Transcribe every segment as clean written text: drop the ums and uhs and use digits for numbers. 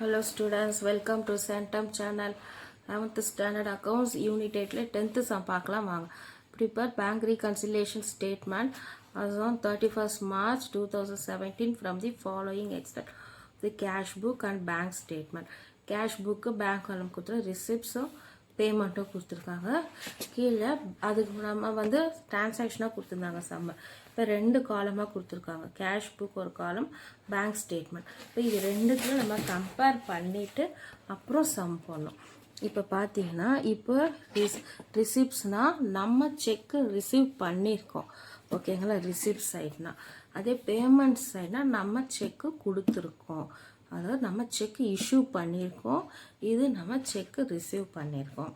Hello students, welcome to Centum channel. 11th standard accounts unit 8 10th sum பார்க்கலாம் வாங்க. Prepare bank reconciliation statement as on 31st March 2017 from the following extract: the cash book and bank statement. Cash book bank column கொடுத்து receipts பேமெண்ட்டோ கொடுத்துருக்காங்க. கீழே அதுக்கு நம்ம வந்து டிரான்சாக்ஷனாக கொடுத்துருந்தாங்க சம்ம. இப்போ ரெண்டு காலமாக கொடுத்துருக்காங்க, கேஷ் புக் ஒரு காலம், பேங்க் ஸ்டேட்மெண்ட். இப்போ இது ரெண்டுத்துல நம்ம கம்பேர் பண்ணிவிட்டு அப்புறம் சம் பண்ணோம். இப்போ பார்த்தீங்கன்னா இப்போ ரிசிப்ட்ஸ்னால் நம்ம செக்கு ரிசீவ் பண்ணியிருக்கோம், ஓகேங்களா, ரிசிப்ட் சைட்னா. அதே பேமெண்ட் சைட்னா நம்ம செக்கு கொடுத்துருக்கோம், அதாவது நம்ம செக் இஷ்யூ பண்ணியிருக்கோம், இது நம்ம செக்கு ரிசீவ் பண்ணியிருக்கோம்.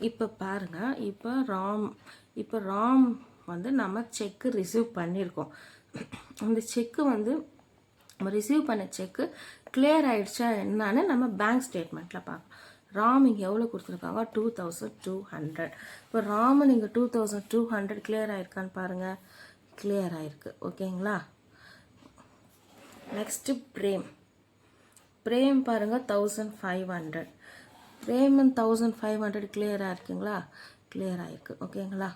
இப்போ பாருங்கள், இப்போ ராம் வந்து நம்ம செக்கு ரிசீவ் பண்ணியிருக்கோம். அந்த செக்கு வந்து நம்ம ரிசீவ் பண்ண செக்கு கிளியர் ஆகிடுச்சா என்னன்னு நம்ம பேங்க் ஸ்டேட்மெண்ட்டில் பார்க்கலாம். ராம் இங்கே எவ்வளோ கொடுத்துருக்காங்க, 2200. இப்போ ராமு நீங்கள் 2200 கிளியர் ஆகிருக்கான்னு பாருங்கள், கிளியர் ஆகிருக்கு, ஓகேங்களா. நெக்ஸ்ட்டு பிரேம் பாருங்கள் 1500. பிரேமன் 1500 கிளியராக இருக்குங்களா, கிளியர் ஆகிருக்கு, ஓகேங்களா.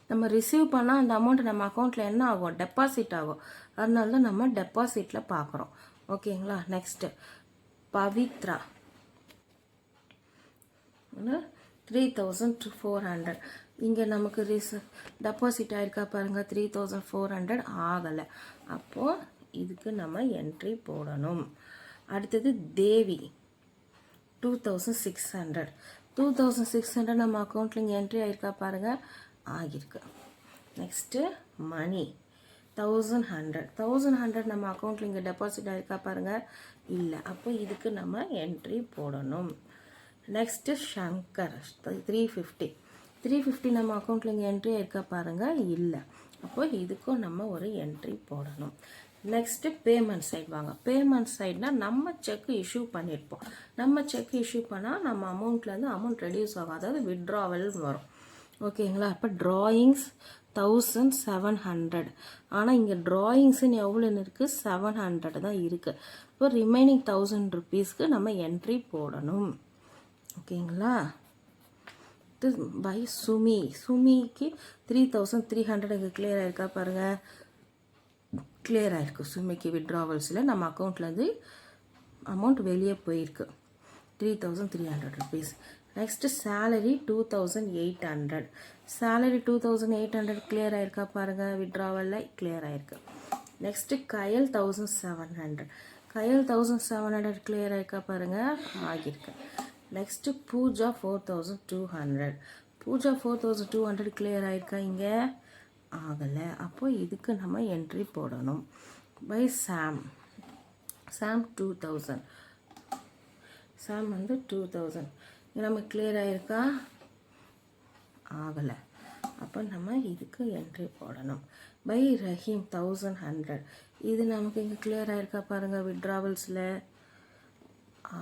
நம்ம ரிசீவ் பண்ணால் அந்த அமௌண்ட் நம்ம அக்கௌண்ட்டில் என்ன ஆகும், டெபாசிட் ஆகும். அதனால தான் நம்ம டெபாசிட்டில் பார்க்குறோம், ஓகேங்களா. நெக்ஸ்ட்டு பவித்ரா 3400. இங்கே நமக்கு டெபாசிட் ஆகிருக்கா பாருங்கள், 3400 ஆகலை. அப்போது இதுக்கு நம்ம என்ட்ரி போடணும். அடுத்தது தேவி 2600. 2600 நம்ம அக்கௌண்ட்டில் இங்கே என்ட்ரி ஆகிருக்கா பாருங்கள், ஆகிருக்கு. நெக்ஸ்ட்டு மணி 1100 நம்ம அக்கௌண்ட்டில் இங்கே டெபாசிட் ஆகிருக்கா பாருங்கள், இல்லை. அப்போ இதுக்கு நம்ம என்ட்ரி போடணும். நெக்ஸ்ட்டு சங்கர் 350 நம்ம அக்கௌண்ட்டில் இங்கே என்ட்ரி ஆகிருக்கா பாருங்கள், இல்லை. அப்போ இதுக்கும் நம்ம ஒரு என்ட்ரி போடணும். நெக்ஸ்ட்டு பேமெண்ட் சைட் வாங்க. பேமெண்ட் சைட்னால் நம்ம செக்கு இஷ்யூ பண்ணியிருப்போம். நம்ம செக் இஷ்யூ பண்ணால் நம்ம அமௌண்ட்லேருந்து அமௌண்ட் ரெடியூஸ் ஆகும், அதாவது விட்ராவல் வரும், ஓகேங்களா. இப்போ ட்ராயிங்ஸ் 1700. ஆனால் இங்கே ட்ராயிங்ஸுன்னு எவ்வளோன்னு இருக்குது, 700 தான் இருக்குது. இப்போ ரிமைனிங் 1000 ருபீஸ்க்கு நம்ம என்ட்ரி போடணும், ஓகேங்களா. பை சுமிக்கு 3300 இங்கே கிளியர் ஆகிருக்கா பாருங்கள், கிளியர் ஆகிருக்கு. சுமிக்கு விட்ராவல்ஸில் நம்ம அக்கௌண்ட்லேருந்து அமௌண்ட் வெளியே போயிருக்கு, 3300 rupees. Next salary 2800. Salary 2800 clear ஆகிருக்கா பாருங்கள், விட்ராவலில் கிளியர் ஆகிருக்கு. நெக்ஸ்ட்டு கயல் 1700. கயல் 1700 கிளியர் ஆகிருக்கா பாருங்கள், ஆகியிருக்கு. நெக்ஸ்ட்டு பூஜா 4200. பூஜா 4200 கிளியர் ஆகிருக்கா, இங்கே ஆகலை. அப்போ இதுக்கு நம்ம என்ட்ரி போடணும். பை சாம் 2000. சாம் வந்து 2000 நம்ம கிளியர் ஆகிருக்கா, ஆகலை. அப்போ நம்ம இதுக்கு என்ட்ரி போடணும். பை ரஹீம் 1100. இது நமக்கு இங்கே கிளியர் ஆகிருக்கா பாருங்கள், விட்ராவல்ஸில்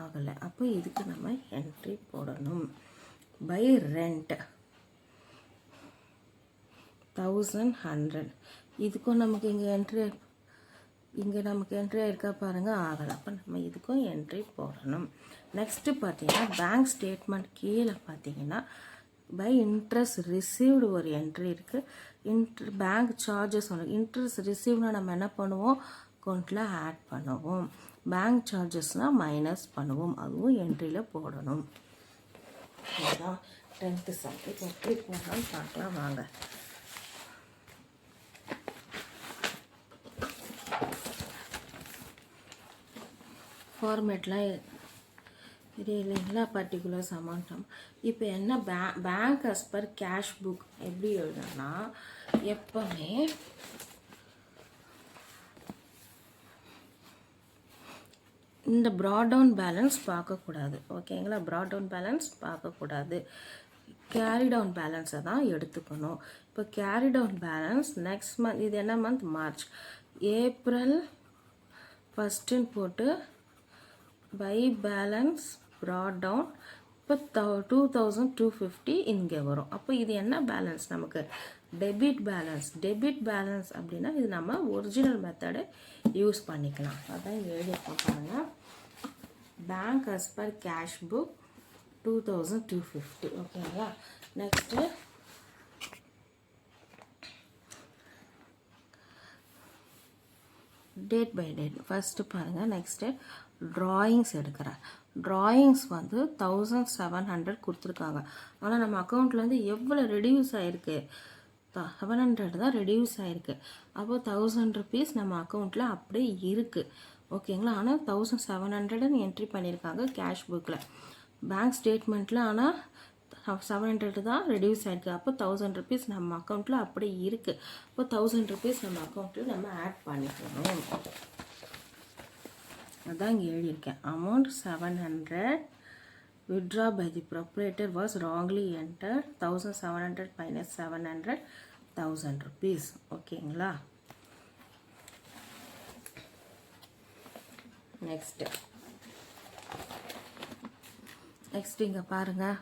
ஆகலை. அப்போ இதுக்கு நம்ம என்ட்ரி போடணும். By rent 1100. இதுக்கும் நமக்கு இங்கே நமக்கு என்ட்ரி ஆகிருக்கா பாருங்கள், ஆகலை. அப்போ நம்ம இதுக்கும் என்ட்ரி போடணும். நெக்ஸ்ட்டு பார்த்தீங்கன்னா பேங்க் ஸ்டேட்மெண்ட் கீழே பார்த்தீங்கன்னா பை இன்ட்ரெஸ்ட் ரிசீவ்டு ஒரு என்ட்ரி இருக்குது. பேங்க் சார்ஜஸ் ஒன்று, இன்ட்ரெஸ்ட் ரிசீவ்னா நம்ம என்ன பண்ணுவோம், அக்கௌண்ட்டில் ஆட் பண்ணுவோம். பேங்க் சார்ஜஸ்னால் மைனஸ் பண்ணுவோம், அதுவும் என்ட்ரியில் போடணும். இதுதான் 10th சம். இப்போ எப்படி போடலாம்னு பார்க்கலாம் வாங்க. ஃபார்மேட்லாம் இது இல்லைங்களா, பர்டிகுலர்ஸ் அமௌண்ட். இப்போ என்ன bank as per cash book எப்படி எழுதுனா, எப்போவுமே இந்த ப்ராட் டவுன் பேலன்ஸ் பார்க்கக்கூடாது, ஓகேங்களா. ப்ராட் டவுன் பேலன்ஸ் பார்க்கக்கூடாது, கேரி டவுன் பேலன்ஸை தான் எடுத்துக்கணும். இப்போ carry down balance next month, இது என்ன மந்த், மார்ச். ஏப்ரல் 1 போட்டு பை பேலன்ஸ் ப்ராட் டவுன். இப்போ 2250 இங்கே வரும். அப்போ இது என்ன பேலன்ஸ், நமக்கு டெபிட் பேலன்ஸ். டெபிட் பேலன்ஸ் அப்படின்னா இது நம்ம ஒரிஜினல் மெத்தடை யூஸ் பண்ணிக்கலாம். அதான் எழுதியிருக்கோம் பாருங்கள். bank as per cash book 2250. ஓகேங்களா. Next date by date first பாருங்கள். நெக்ஸ்ட்டு ட்ராயிங்ஸ் எடுக்கிறேன். ட்ராயிங்ஸ் வந்து 1700 கொடுத்துருக்காங்க. ஆனால் நம்ம அக்கௌண்ட்லேருந்து எவ்வளோ ரெடியூஸ் ஆகிருக்கு, 700 தான் ரெடியூஸ் ஆகிருக்கு. அப்போது 1000 rupees நம்ம அக்கௌண்ட்டில் அப்படியே இருக்குது. ஓகேங்களா. ஆனால் 1700 என்ட்ரி பண்ணியிருக்காங்க கேஷ் புக்கில். பேங்க் ஸ்டேட்மெண்ட்டில் ஆனால் 700 தான் ரெடியூஸ் ஆகிருக்கு. அப்போ 1000 rupees நம்ம அக்கௌண்ட்டில் அப்படியே இருக்குது. அப்போ 1000 rupees நம்ம அக்கௌண்ட்டில் நம்ம ஆட் பண்ணிக்கணும். அதான் இங்கே எழுதியிருக்கேன். Amount 700 withdraw by the proprietor was wrongly entered. 1700 minus 700 1000 rupees. ஓகேங்களா. நெக்ஸ்ட் இங்கே பாருங்கள்.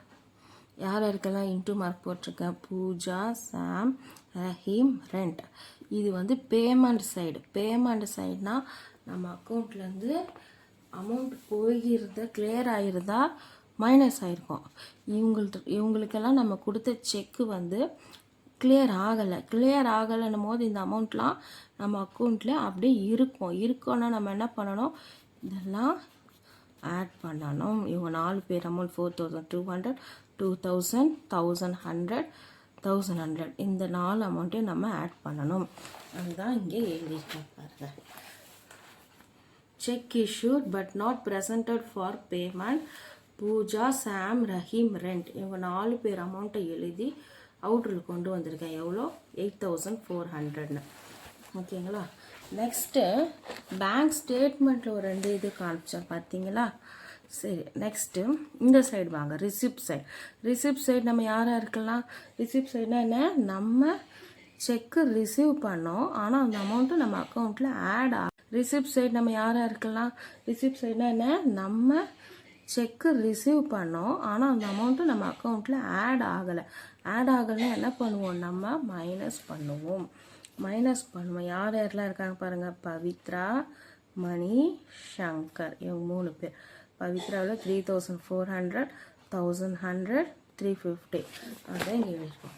யார் யாருக்கெல்லாம் இன்டூ மார்க் போட்டிருக்கேன். Pooja, Sam, Rahim, rent. இது வந்து பேமெண்ட் சைடு. பேமெண்ட் சைடுனா நம்ம அக்கௌண்ட்லேருந்து அமௌண்ட் போயிருந்த கிளியர் ஆகிருந்தா மைனஸ் ஆகிருக்கும். இவங்களுக்கெல்லாம் நம்ம கொடுத்த செக்கு வந்து கிளியர் ஆகலைன்னும் போது இந்த அமௌண்ட்லாம் நம்ம அக்கௌண்ட்டில் அப்படியே இருக்கும்னா நம்ம என்ன பண்ணணும், இதெல்லாம் ஆட் பண்ணணும். இவங்க 4 பேர் அமௌண்ட் 4200, 2000, 1100, 1100 இந்த 4 அமௌண்ட்டையும் நம்ம ஆட் பண்ணணும். அதுதான் இங்கே எழுதியிருக்கேன் பாருங்க. Cheque issued but not presented for payment. Pooja, Sam, Rahim, rent. இவங்க 4 பேர் அமௌண்ட்டை எழுதி அவுட்டரில் கொண்டு வந்திருக்கேன். எவ்வளோ, 8400. ஓகேங்களா. நெக்ஸ்ட்டு பேங்க் ஸ்டேட்மெண்ட்டில் ஒரு 2 இது காமிச்சேன் பார்த்தீங்களா. சரி, நெக்ஸ்ட்டு இந்த சைடு வாங்க. ரிசிப்ட் சைடு நம்ம யாராக இருக்கலாம். ரிசிப்ட் சைடுனா என்ன, நம்ம செக்கு ரிசீவ் பண்ணோம் ஆனால் அந்த அமௌண்ட்டு நம்ம அக்கௌண்ட்டில் ஆட் ரிசிப்ட் சைடு நம்ம யாராக இருக்கலாம். ரிசிப்ட் சைடுனா என்ன, நம்ம செக்கு ரிசீவ் பண்ணோம் ஆனால் அந்த அமௌண்ட்டு நம்ம அக்கௌண்ட்டில் ஆட் ஆகலைன்னா என்ன பண்ணுவோம், நம்ம மைனஸ் பண்ணுவோம். யார் யாரெல்லாம் இருக்காங்க பாருங்கள். பவித்ரா, மணி, சங்கர். இவங்க 3 பேர். பவித்ராவில் 3400, 1100, 350. அதான் இங்கே இருக்கும்.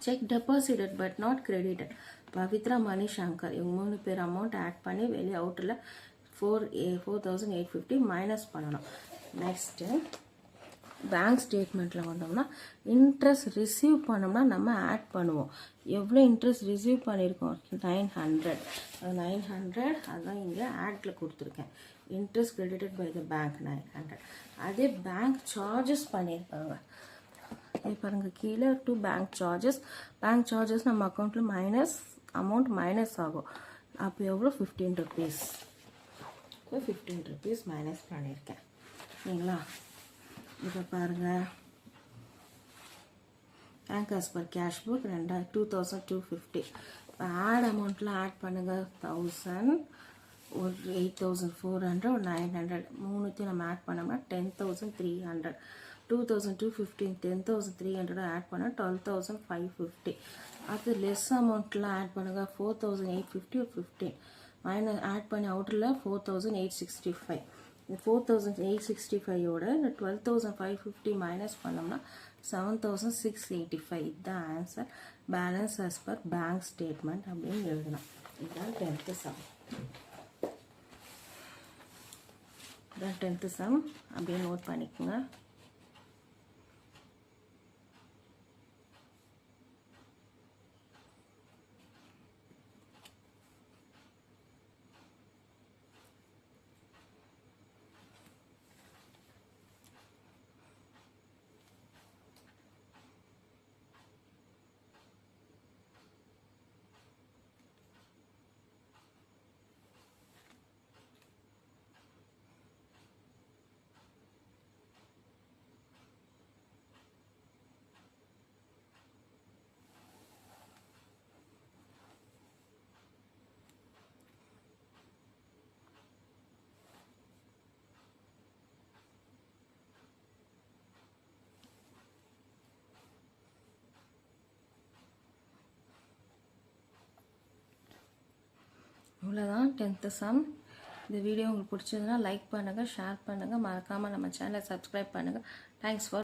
Cheque deposited but not credited. Pavithra, Mani, Shankar இவங்க 3 பேர் அமௌண்ட் ஆட் பண்ணி வெளியே அவுட்டில் 4850 மைனஸ் பண்ணணும். நெக்ஸ்ட்டு பேங்க் ஸ்டேட்மெண்ட்டில் வந்தோம்னா இன்ட்ரெஸ்ட் ரிசீவ் பண்ணோம்னா நம்ம ஆட் பண்ணுவோம். எவ்வளோ இன்ட்ரெஸ்ட் ரிசீவ் பண்ணியிருக்கோம், 900. 900 அதான் இங்கே ஆட்டில் கொடுத்துருக்கேன். Interest credited by the bank 900. அதே பேங்க் சார்ஜஸ் பண்ணியிருக்காங்க. பாருங்கள் கீழே டு பேங்க் சார்ஜஸ் நம்ம அக்கௌண்ட்டில் அமௌண்ட் மைனஸ் ஆகும். அப்போ எவ்வளோ, 15 rupees. 15 rupees மைனஸ் பண்ணியிருக்கேன். சரிங்களா. இப்போ பாருங்கள், bank as per cash book 2250. இப்போ ஆட் அமௌண்ட்டில் ஆட் பண்ணுங்கள். 1000, ஒரு 8400, ஒரு 900 மூணுத்தையும் நம்ம ஆட் பண்ணோம்னா 10300. 2250 10300 ஆட் பண்ணால் 12550. அது லெஸ் அமௌண்ட்டில் ஆட் பண்ணுங்கள். 4850, ஒரு 15 மைனஸ் ஆட் பண்ணி அவுட்டரில் 4865. 4865ஓட இந்த 12550 மைனஸ் பண்ணோம்னா 7685. இதுதான் answer. Balance as per bank statement அப்படின்னு எழுதணும். இதுதான் 10th சம். இதுதான் 10th சம் அப்படின்னு நோட் பண்ணிக்கோங்க. இவ்வளோதான் 10th சம். இந்த வீடியோ உங்களுக்கு பிடிச்சதுன்னா லைக் பண்ணுங்கள், ஷேர் பண்ணுங்கள், மறக்காமல் நம்ம சேனலை சப்ஸ்கிரைப் பண்ணுங்கள். Thanks for